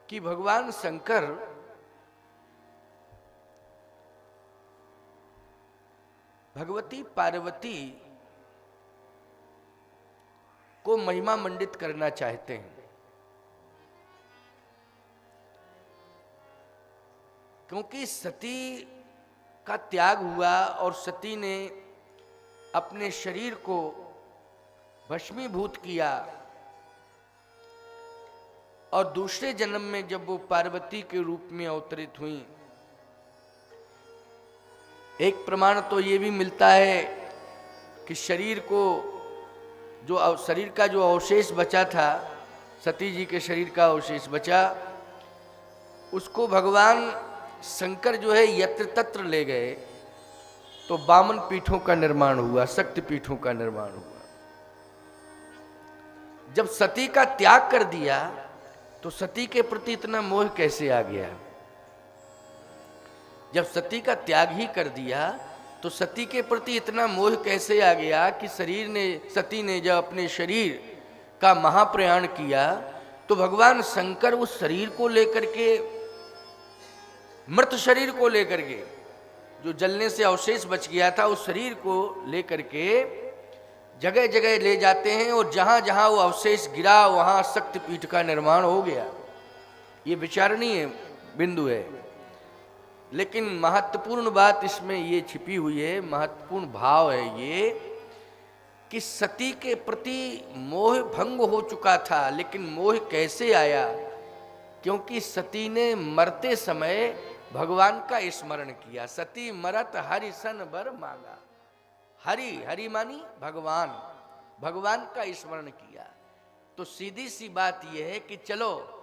कि भगवान शंकर भगवती पार्वती को महिमा मंडित करना चाहते हैं, क्योंकि सती का त्याग हुआ और सती ने अपने शरीर को भस्मीभूत किया और दूसरे जन्म में जब वो पार्वती के रूप में अवतरित हुई। एक प्रमाण तो ये भी मिलता है कि शरीर का जो अवशेष बचा था, सती जी के शरीर का अवशेष बचा, उसको भगवान शंकर जो है यत्र तत्र ले गए, तो बामन पीठों का निर्माण हुआ, शक्ति पीठों का निर्माण हुआ। जब सती का त्याग कर दिया तो सती के प्रति इतना मोह कैसे आ गया? जब सती का त्याग ही कर दिया तो सती के प्रति इतना मोह कैसे आ गया कि सती ने जब अपने शरीर का महाप्रयाण किया तो भगवान शंकर उस शरीर को लेकर के, मृत शरीर को लेकर के, जो जलने से अवशेष बच गया था, उस शरीर को लेकर के जगह जगह ले जाते हैं और जहां जहां वो अवशेष गिरा वहां शक्तिपीठ का निर्माण हो गया। ये विचारणीय बिंदु है, लेकिन महत्वपूर्ण बात इसमें ये छिपी हुई है, महत्वपूर्ण भाव है ये कि सती के प्रति मोह भंग हो चुका था। लेकिन मोह कैसे आया? क्योंकि सती ने मरते समय भगवान का स्मरण किया। सती मरत हरि सन बर मांगा। हरि, हरि मानी भगवान, भगवान का स्मरण किया। तो सीधी सी बात यह है कि चलो,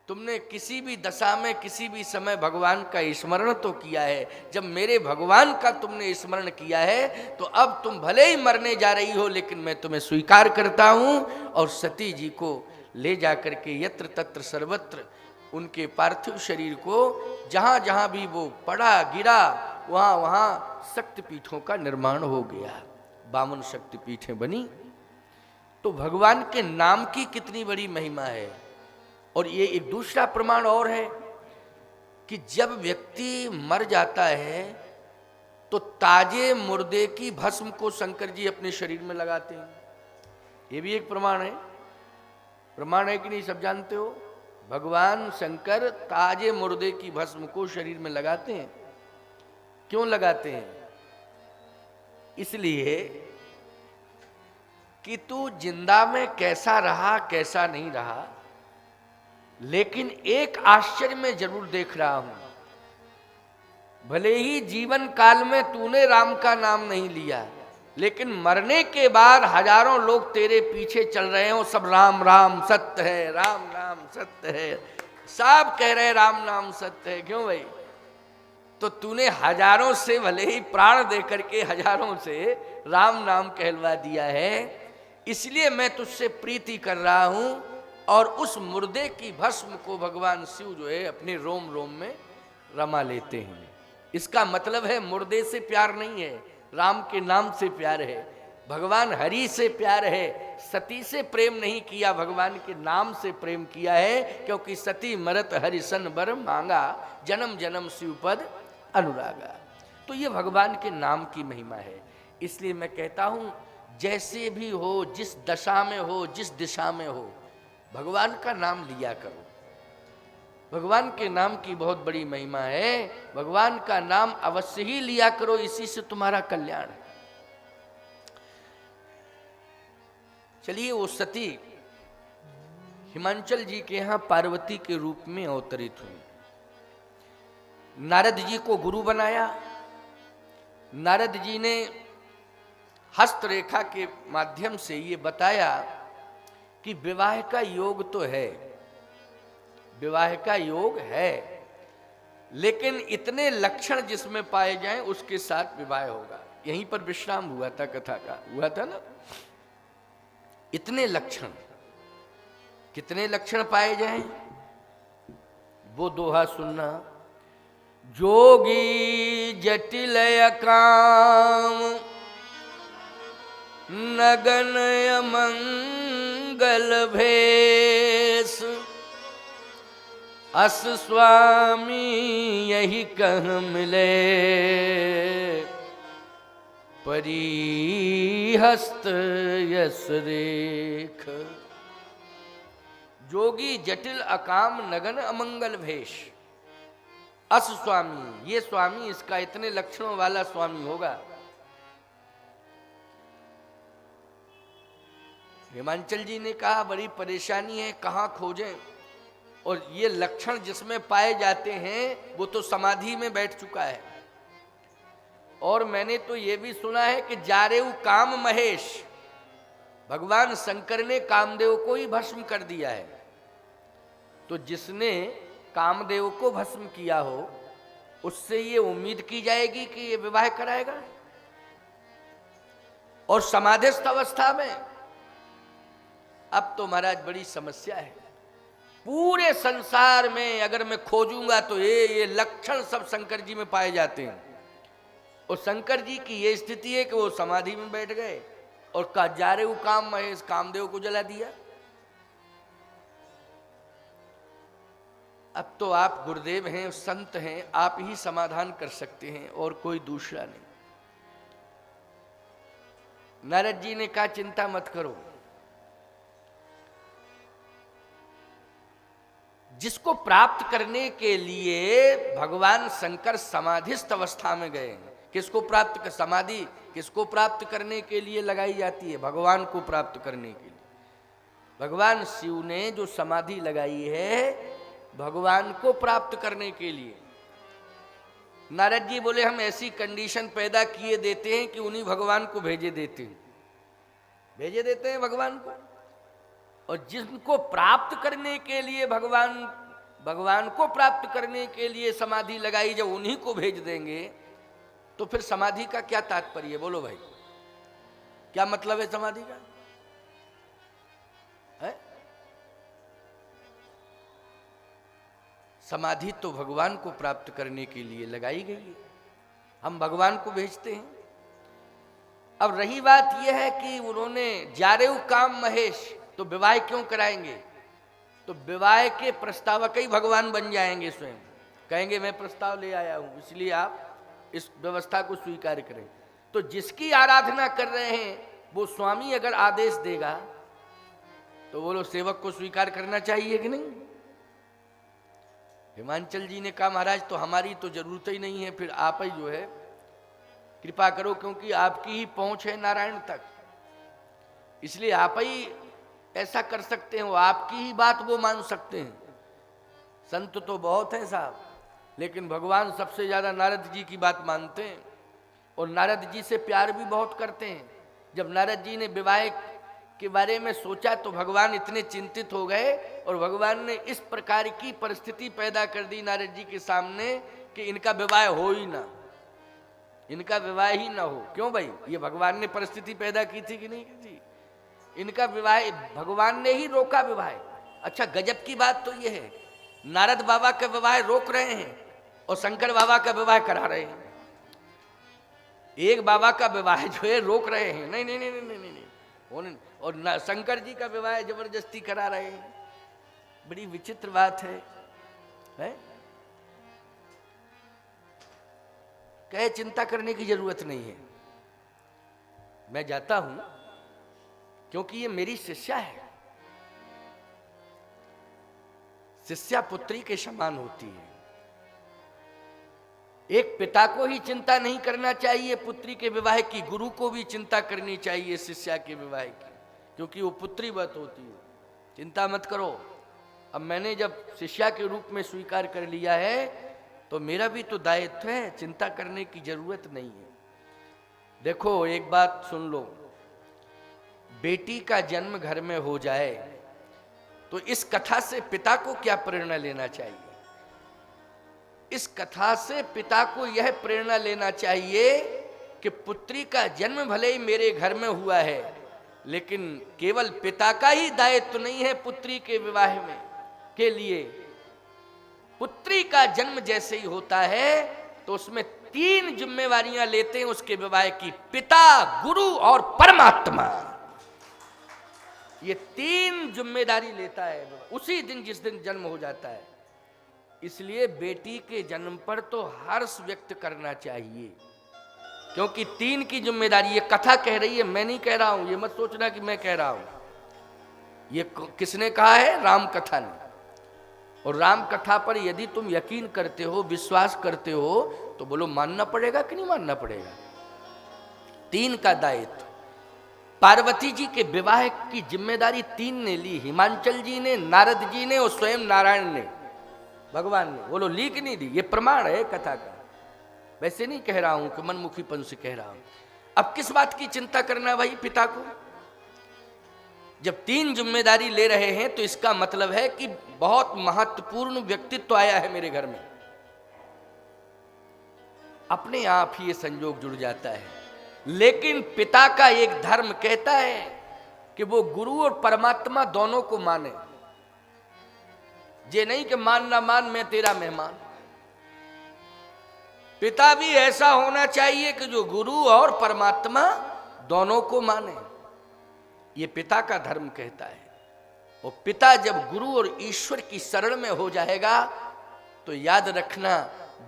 तुमने किसी भी दशा में किसी भी समय भगवान का स्मरण तो किया है। जब मेरे भगवान का तुमने स्मरण किया है तो अब तुम भले ही मरने जा रही हो, लेकिन मैं तुम्हें स्वीकार करता हूं। और सती जी को ले जाकर के यत्र तत्र सर्वत्र उनके पार्थिव शरीर को जहां जहां भी वो पड़ा गिरा वहां वहां शक्तिपीठों का निर्माण हो गया, 52 शक्तिपीठें बनी। तो भगवान के नाम की कितनी बड़ी महिमा है। और ये एक दूसरा प्रमाण और है कि जब व्यक्ति मर जाता है तो ताजे मुर्दे की भस्म को शंकर जी अपने शरीर में लगाते हैं। ये भी एक प्रमाण है। प्रमाण है कि नहीं, सब जानते हो। भगवान शंकर ताजे मुर्दे की भस्म को शरीर में लगाते हैं। क्यों लगाते हैं? इसलिए कि तू जिंदा में कैसा रहा कैसा नहीं रहा, लेकिन एक आश्चर्य में जरूर देख रहा हूं, भले ही जीवन काल में तूने राम का नाम नहीं लिया, लेकिन मरने के बाद हजारों लोग तेरे पीछे चल रहे हो, सब राम राम सत्य है, राम नाम सत्य है, सब कह रहे राम नाम सत्य है। क्यों भाई? तो तूने हजारों से भले ही प्राण दे करके हजारों से राम नाम कहलवा दिया है, इसलिए मैं तुझसे प्रीति कर रहा हूं। और उस मुर्दे की भस्म को भगवान शिव जो है अपने रोम रोम में रमा लेते हैं। इसका मतलब है मुर्दे से प्यार नहीं है, राम के नाम से प्यार है। भगवान हरि से प्यार है। सती से प्रेम नहीं किया, भगवान के नाम से प्रेम किया है। क्योंकि सती मरत हरि सन बर मांगा, जन्म जन्म शिवपद अनुरागा। तो ये भगवान के नाम की महिमा है। इसलिए मैं कहता हूं, जैसे भी हो, जिस दशा में हो, जिस दिशा में हो, भगवान का नाम लिया करो। भगवान के नाम की बहुत बड़ी महिमा है। भगवान का नाम अवश्य ही लिया करो, इसी से तुम्हारा कल्याण है। चलिए, वो सती हिमांचल जी के यहां पार्वती के रूप में अवतरित हुई। नारद जी को गुरु बनाया। नारद जी ने हस्तरेखा के माध्यम से ये बताया कि विवाह का योग तो है, विवाह का योग है, लेकिन इतने लक्षण जिसमें पाए जाएं उसके साथ विवाह होगा। यहीं पर विश्राम हुआ था, कथा का हुआ था ना। इतने लक्षण, कितने लक्षण पाए जाएं वो दोहा सुनना। जोगी जटिल काम नगन मंगल भेष अस स्वामी यही कह मिले, परिहस्त यस रेख। जोगी जटिल अकाम नगन अमंगल भेष। अस स्वामी, ये स्वामी, इसका इतने लक्षणों वाला स्वामी होगा। हिमांचल जी ने कहा बड़ी परेशानी है, कहाँ खोजें। और ये लक्षण जिसमें पाए जाते हैं वो तो समाधि में बैठ चुका है। और मैंने तो ये भी सुना है कि जारेऊ काम महेश, भगवान शंकर ने कामदेव को ही भस्म कर दिया है। तो जिसने कामदेव को भस्म किया हो उससे ये उम्मीद की जाएगी कि ये विवाह कराएगा। और समाधिस्थ अवस्था में अब तो महाराज बड़ी समस्या है। पूरे संसार में अगर मैं खोजूंगा तो ये लक्षण सब शंकर जी में पाए जाते हैं। और शंकर जी की ये स्थिति है कि वो समाधि में बैठ गए और जारेऊ काम महेश, कामदेव को जला दिया। अब तो आप गुरुदेव हैं, संत हैं, आप ही समाधान कर सकते हैं और कोई दूसरा नहीं। नारद जी ने कहा चिंता मत करो, जिसको प्राप्त करने के लिए भगवान शंकर समाधिस्थ अवस्था में गए हैं। किसको प्राप्त कर, समाधि किसको प्राप्त करने के लिए लगाई जाती है? भगवान को प्राप्त करने के लिए। भगवान शिव ने जो समाधि लगाई है भगवान को प्राप्त करने के लिए। नारद जी बोले हम ऐसी कंडीशन पैदा किए देते हैं कि उन्हीं भगवान को भेजे देते हैं भगवान को। और जिनको प्राप्त करने के लिए भगवान को प्राप्त करने के लिए समाधि लगाई, जब उन्हीं को भेज देंगे तो फिर समाधि का क्या तात्पर्य? बोलो भाई, क्या मतलब है समाधि का? है? समाधि तो भगवान को प्राप्त करने के लिए लगाई गई है, हम भगवान को भेजते हैं। अब रही बात यह है कि उन्होंने जारेऊ काम महेश, तो विवाह क्यों कराएंगे? तो विवाह के प्रस्तावक ही भगवान बन जाएंगे स्वयं। कहेंगे मैं प्रस्ताव ले आया हूं, इसलिए आप इस व्यवस्था को स्वीकार करें। तो जिसकी आराधना कर रहे हैं वो स्वामी अगर आदेश देगा तो वो लोग सेवक को स्वीकार करना चाहिए कि नहीं? हिमांचल जी ने कहा महाराज तो हमारी तो जरूरत ही नहीं है, फिर आप ही जो है कृपा करो, क्योंकि आपकी ही पहुंच है नारायण तक, इसलिए आप ही ऐसा कर सकते हो, आपकी ही बात वो मान सकते हैं। संत तो बहुत हैं साहब, लेकिन भगवान सबसे ज्यादा नारद जी की बात मानते हैं और नारद जी से प्यार भी बहुत करते हैं। जब नारद जी ने विवाह के बारे में सोचा तो भगवान इतने चिंतित हो गए और भगवान ने इस प्रकार की परिस्थिति पैदा कर दी नारद जी के सामने कि इनका विवाह हो ही ना, इनका विवाह ही ना हो। क्यों भाई? ये भगवान ने परिस्थिति पैदा की थी कि नहीं की थी? इनका विवाह भगवान ने ही रोका विवाह। अच्छा गजब की बात तो ये है, नारद बाबा का विवाह रोक रहे हैं और शंकर बाबा का विवाह करा रहे हैं। एक बाबा का विवाह जो है रोक रहे हैं, नहीं नहीं नहीं नहीं नहीं, नहीं, नहीं। और शंकर जी का विवाह जबरदस्ती करा रहे हैं। बड़ी विचित्र बात है? कहे चिंता करने की जरूरत नहीं है, मैं जाता हूं क्योंकि ये मेरी शिष्या है। शिष्या पुत्री के समान होती है। एक पिता को ही चिंता नहीं करना चाहिए पुत्री के विवाह की, गुरु को भी चिंता करनी चाहिए शिष्या के विवाह की, क्योंकि वो पुत्रीवत होती है। चिंता मत करो, अब मैंने जब शिष्या के रूप में स्वीकार कर लिया है तो मेरा भी तो दायित्व है, चिंता करने की जरूरत नहीं है। देखो एक बात सुन लो, बेटी का जन्म घर में हो जाए तो इस कथा से पिता को क्या प्रेरणा लेना चाहिए? इस कथा से पिता को यह प्रेरणा लेना चाहिए कि पुत्री का जन्म भले ही मेरे घर में हुआ है, लेकिन केवल पिता का ही दायित्व नहीं है पुत्री के विवाह में के लिए। पुत्री का जन्म जैसे ही होता है तो उसमें 3 जिम्मेवारियां लेते हैं उसके विवाह की, पिता, गुरु और परमात्मा। ये 3 जिम्मेदारी लेता है उसी दिन जिस दिन जन्म हो जाता है। इसलिए बेटी के जन्म पर तो हर्ष व्यक्त करना चाहिए, क्योंकि 3 की जिम्मेदारी, ये कथा कह रही है, मैं नहीं कह रहा हूं, ये मत सोचना कि मैं कह रहा हूं। ये किसने कहा है? राम कथा ने। और राम कथा पर यदि तुम यकीन करते हो, विश्वास करते हो, तो बोलो मानना पड़ेगा कि नहीं मानना पड़ेगा? 3 का दायित्व, पार्वती जी के विवाह की जिम्मेदारी 3 ने ली, हिमांचल जी ने, नारद जी ने और स्वयं नारायण ने, भगवान ने। बोलो ली कि नहीं ली? ये प्रमाण है कथा का, वैसे नहीं कह रहा हूं कि मनमुखीपन से कह रहा हूं। अब किस बात की चिंता करना भाई पिता को? जब 3 जिम्मेदारी ले रहे हैं तो इसका मतलब है कि बहुत महत्वपूर्ण व्यक्तित्व आया है मेरे घर में। अपने आप ही ये संयोग जुड़ जाता है। लेकिन पिता का एक धर्म कहता है कि वो गुरु और परमात्मा दोनों को माने। ये नहीं कि मान ना मान, मैं तेरा मेहमान। पिता भी ऐसा होना चाहिए कि जो गुरु और परमात्मा दोनों को माने। ये पिता का धर्म कहता है। और पिता जब गुरु और ईश्वर की शरण में हो जाएगा तो याद रखना,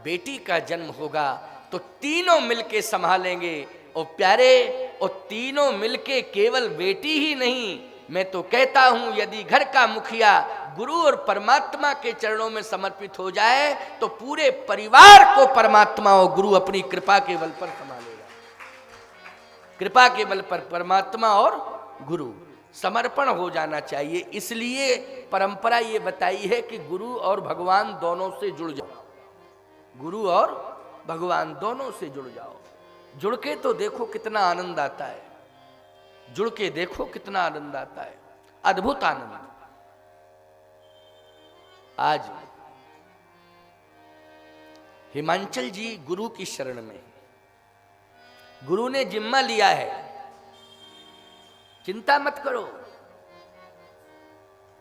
बेटी का जन्म होगा तो तीनों मिलके संभालेंगे। और प्यारे, और तीनों मिलके केवल बेटी ही नहीं, मैं तो कहता हूं यदि घर का मुखिया गुरु और परमात्मा के चरणों में समर्पित हो जाए तो पूरे परिवार को परमात्मा और गुरु अपनी कृपा के बल पर संभालेगा। कृपा के बल पर परमात्मा और गुरु समर्पण हो जाना चाहिए। इसलिए परंपरा ये बताई है कि गुरु और भगवान दोनों से जुड़ जाओ। गुरु और भगवान दोनों से जुड़ जाओ। जुड़ के तो देखो कितना आनंद आता है। जुड़ के देखो कितना आनंद आता है, अद्भुत आनंद। आज हिमांचल जी गुरु की शरण में, गुरु ने जिम्मा लिया है, चिंता मत करो।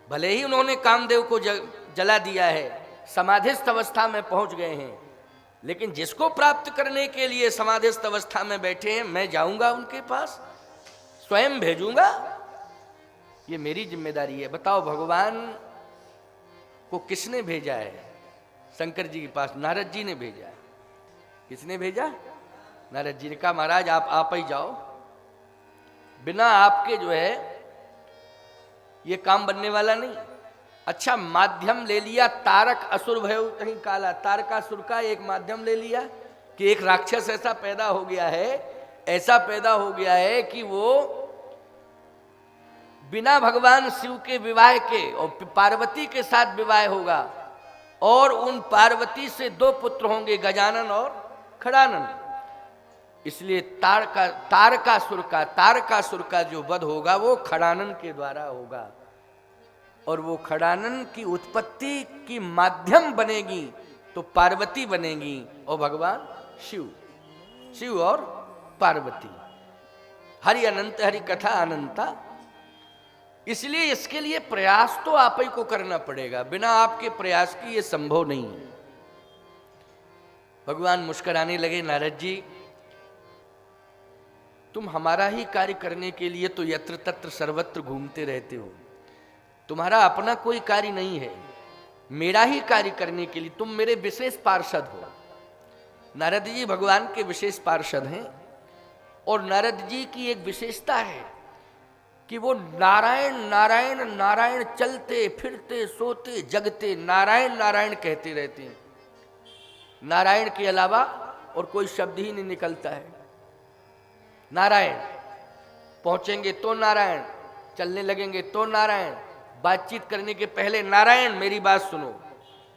भले ही उन्होंने कामदेव को जला दिया है, समाधिस्थ अवस्था में पहुंच गए हैं, लेकिन जिसको प्राप्त करने के लिए समाधिस्थ अवस्था में बैठे हैं, मैं जाऊंगा उनके पास, स्वयं भेजूंगा। ये मेरी जिम्मेदारी है। बताओ भगवान को किसने भेजा है? शंकर जी के पास नारद जी ने भेजा है। किसने भेजा? नारद जी ने कहा महाराज आप ही जाओ, बिना आपके जो है ये काम बनने वाला नहीं। अच्छा माध्यम ले लिया, तारक असुर भय कहीं काला, तारकासुर का एक माध्यम ले लिया कि एक राक्षस ऐसा पैदा हो गया है, ऐसा पैदा हो गया है कि वो बिना भगवान शिव के विवाह के और पार्वती के साथ विवाह होगा और उन पार्वती से 2 पुत्र होंगे, गजानन और खड़ानन। इसलिए तारकासुर का जो वध होगा वो खड़ानन के द्वारा होगा। और वो खड़ानन की उत्पत्ति की माध्यम बनेगी तो पार्वती बनेगी और भगवान शिव और पार्वती। हरि अनंत हरि कथा अनंता। इसलिए इसके लिए प्रयास तो आप ही को करना पड़ेगा, बिना आपके प्रयास की ये संभव नहीं है। भगवान मुस्कुराने लगे, नारद जी तुम हमारा ही कार्य करने के लिए तो यत्र तत्र सर्वत्र घूमते रहते हो, तुम्हारा अपना कोई कार्य नहीं है, मेरा ही कार्य करने के लिए तुम मेरे विशेष पार्षद हो। नारद जी भगवान के विशेष पार्षद हैं। और नारद जी की एक विशेषता है कि वो नारायण नारायण नारायण, चलते फिरते सोते जगते नारायण नारायण कहते रहते हैं। नारायण के अलावा और कोई शब्द ही नहीं निकलता है। नारायण, पहुंचेंगे तो नारायण, चलने लगेंगे तो नारायण, बातचीत करने के पहले नारायण मेरी बात सुनो,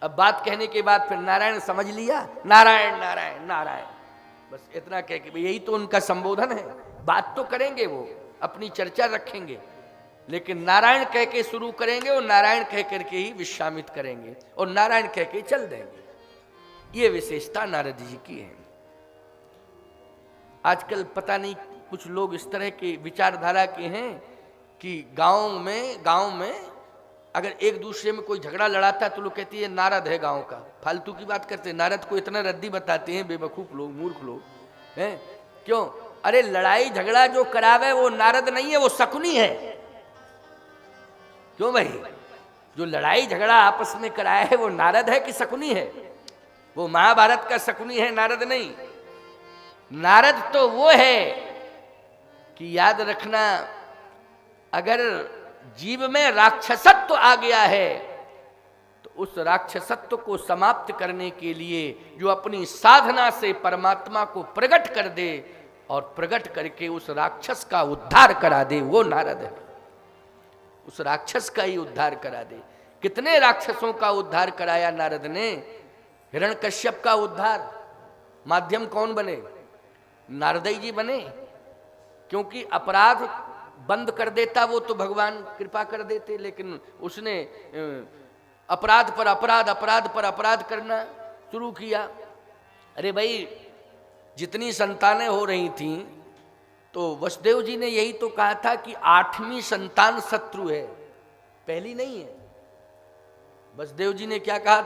अब बात कहने के बाद फिर नारायण, समझ लिया, नारायण नारायण नारायण, बस इतना कह के यही तो उनका संबोधन है। बात तो करेंगे, वो अपनी चर्चा रखेंगे, लेकिन नारायण कह के शुरू करेंगे और नारायण कह करके ही विश्रामित करेंगे और नारायण कह के चल देंगे। ये विशेषता नारद जी की है। आजकल पता नहीं कुछ लोग इस तरह के विचारधारा के हैं कि गांव में अगर एक दूसरे में कोई झगड़ा लड़ाता है तो लोग कहते हैं नारद है गांव का। फालतू की बात करते हैं, नारद को इतना रद्दी बताते हैं बेवकूफ लोग, मूर्ख लोग हैं। क्यों? अरे लड़ाई झगड़ा जो करावे वो नारद नहीं है, वो शकुनी है। क्यों भाई? जो लड़ाई झगड़ा आपस में कराया है वो नारद है कि शकुनी है? वो महाभारत का शकुनी है, नारद नहीं। नारद तो वो है कि याद रखना, अगर जीव में राक्षसत्व आ गया है तो उस राक्षसत्व को समाप्त करने के लिए जो अपनी साधना से परमात्मा को प्रकट कर दे और प्रकट करके उस राक्षस का उद्धार करा दे, वो नारद है। उस राक्षस का ही उद्धार करा दे। कितने राक्षसों का उद्धार कराया नारद ने? हिरण्यकश्यप का उद्धार माध्यम कौन बने? नारद जी बने, क्योंकि अपराध बंद कर देता वो तो भगवान कृपा कर देते, लेकिन उसने अपराध पर अपराध, अपराध पर अपराध करना शुरू किया। अरे भाई, जितनी संतानें हो रही थीं तो वसुदेव जी ने यही तो कहा था कि 8वीं संतान शत्रु है, पहली नहीं है। वसुदेव जी ने क्या कहा था?